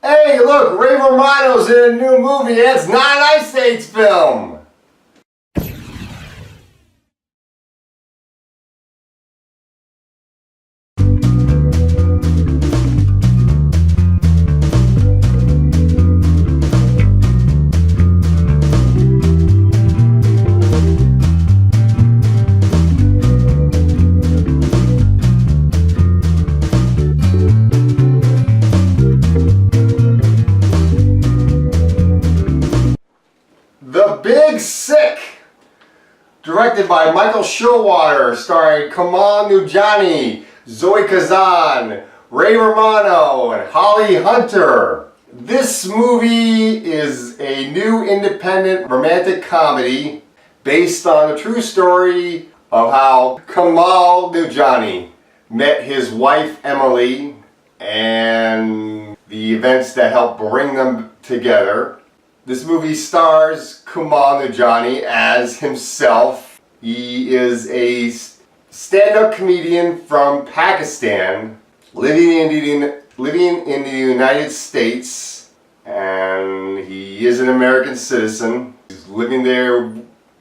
Hey, look, Ray Romano's in a new movie. It's not an Ice Age film. The Big Sick, directed by Michael Showalter, starring Kamal Nanjiani, Zoe Kazan, Ray Romano, and Holly Hunter. This movie is a new independent romantic comedy based on the true story of how Kamal Nanjiani met his wife Emily and the events that helped bring them together. This movie stars Kamal Nanjiani as himself. He is a stand-up comedian from Pakistan, living in the United States, and he is an American citizen. He's living there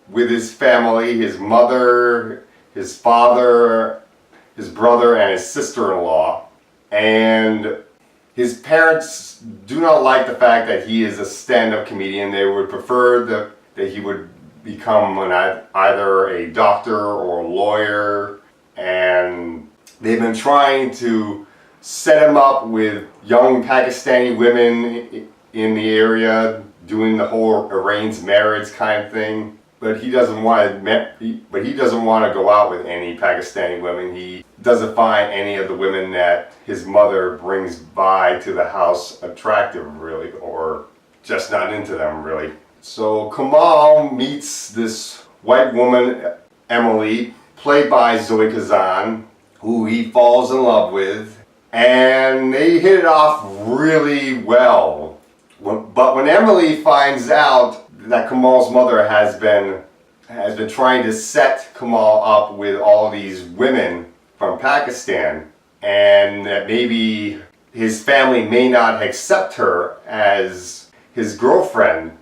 with his family, his mother, his father, his brother, and his sister-in-law. And his parents do not like the fact that he is a stand-up comedian. They would prefer that he would become either a doctor or a lawyer, and they've been trying to set him up with young Pakistani women in the area, doing the whole arranged marriage kind of thing. But he doesn't want to go out with any Pakistani women. He doesn't find any of the women that his mother brings by to the house attractive, really, or just not into them, really. So Kamal meets this white woman, Emily, played by Zoe Kazan, who he falls in love with, and they hit it off really well. But when Emily finds out that Kamal's mother has been trying to set Kamal up with all these women from Pakistan, and that maybe his family may not accept her as his girlfriend,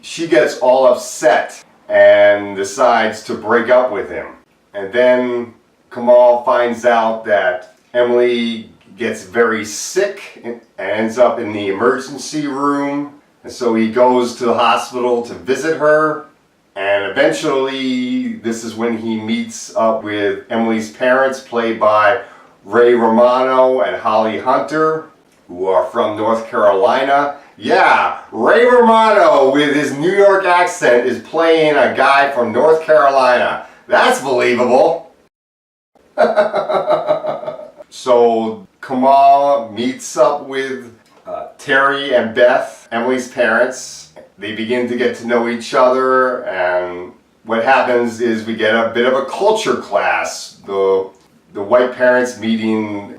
she gets all upset and decides to break up with him. And then Kamal finds out that Emily gets very sick and ends up in the emergency room. And so he goes to the hospital to visit her, and eventually this is when he meets up with Emily's parents, played by Ray Romano and Holly Hunter, who are from North Carolina. Yeah, Ray Romano with his New York accent is playing a guy from North Carolina. That's believable. So Kamal meets up with Terry and Beth, Emily's parents. They begin to get to know each other, and what happens is we get a bit of a culture clash. The white parents meeting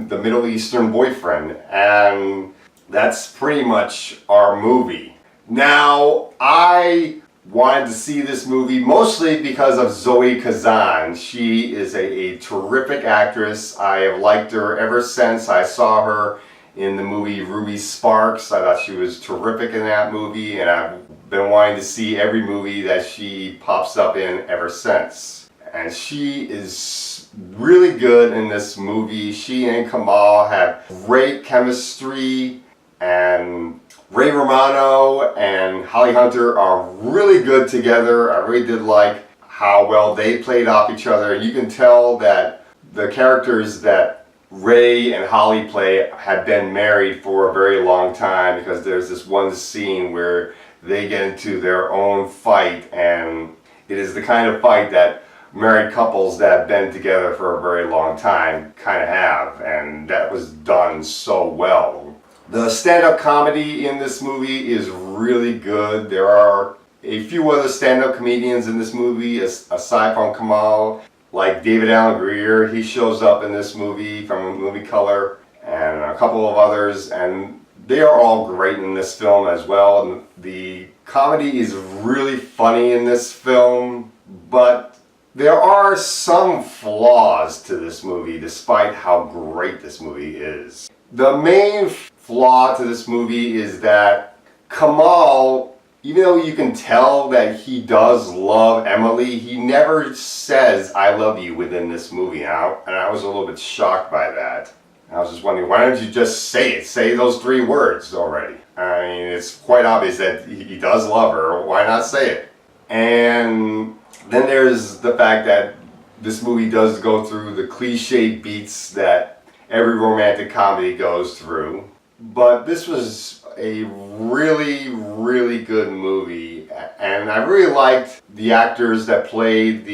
the Middle Eastern boyfriend, and that's pretty much our movie. Now, I wanted to see this movie mostly because of Zoe Kazan. She is a terrific actress. I have liked her ever since I saw her in the movie Ruby Sparks. I thought she was terrific in that movie, and I've been wanting to see every movie that she pops up in ever since. And she is really good in this movie. She and Kamal have great chemistry, and Ray Romano and Holly Hunter are really good together. I really did like how well they played off each other. And you can tell that the characters that Ray and Holly play had been married for a very long time, because there's this one scene where they get into their own fight, and it is the kind of fight that married couples that have been together for a very long time kind of have, and that was done so well. The stand-up comedy in this movie is really good. There are a few other stand-up comedians in this movie aside from Kamal, like David Alan Grier. He shows up in this movie from Movie Color, and a couple of others, and they are all great in this film as well. And the comedy is really funny in this film, but there are some flaws to this movie despite how great this movie is. The main flaw to this movie is that Kamal, even though you can tell that he does love Emily, he never says "I love you" within this movie. And I was a little bit shocked by that. I was just wondering, why don't you just say it? Say those 3 words already. I mean, it's quite obvious that he does love her. Why not say it? And then there's the fact that this movie does go through the cliche beats that every romantic comedy goes through. But this was a really, really good movie, and I really liked the actors that played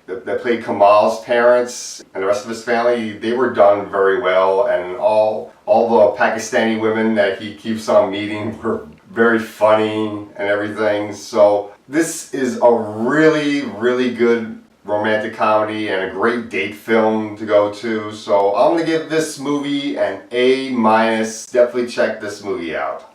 that played Kamal's parents and the rest of his family. They were done very well, and all the Pakistani women that he keeps on meeting were very funny and everything. So this is a really, really good romantic comedy and a great date film to go to. So I'm going to give this movie an A-. Definitely check this movie out.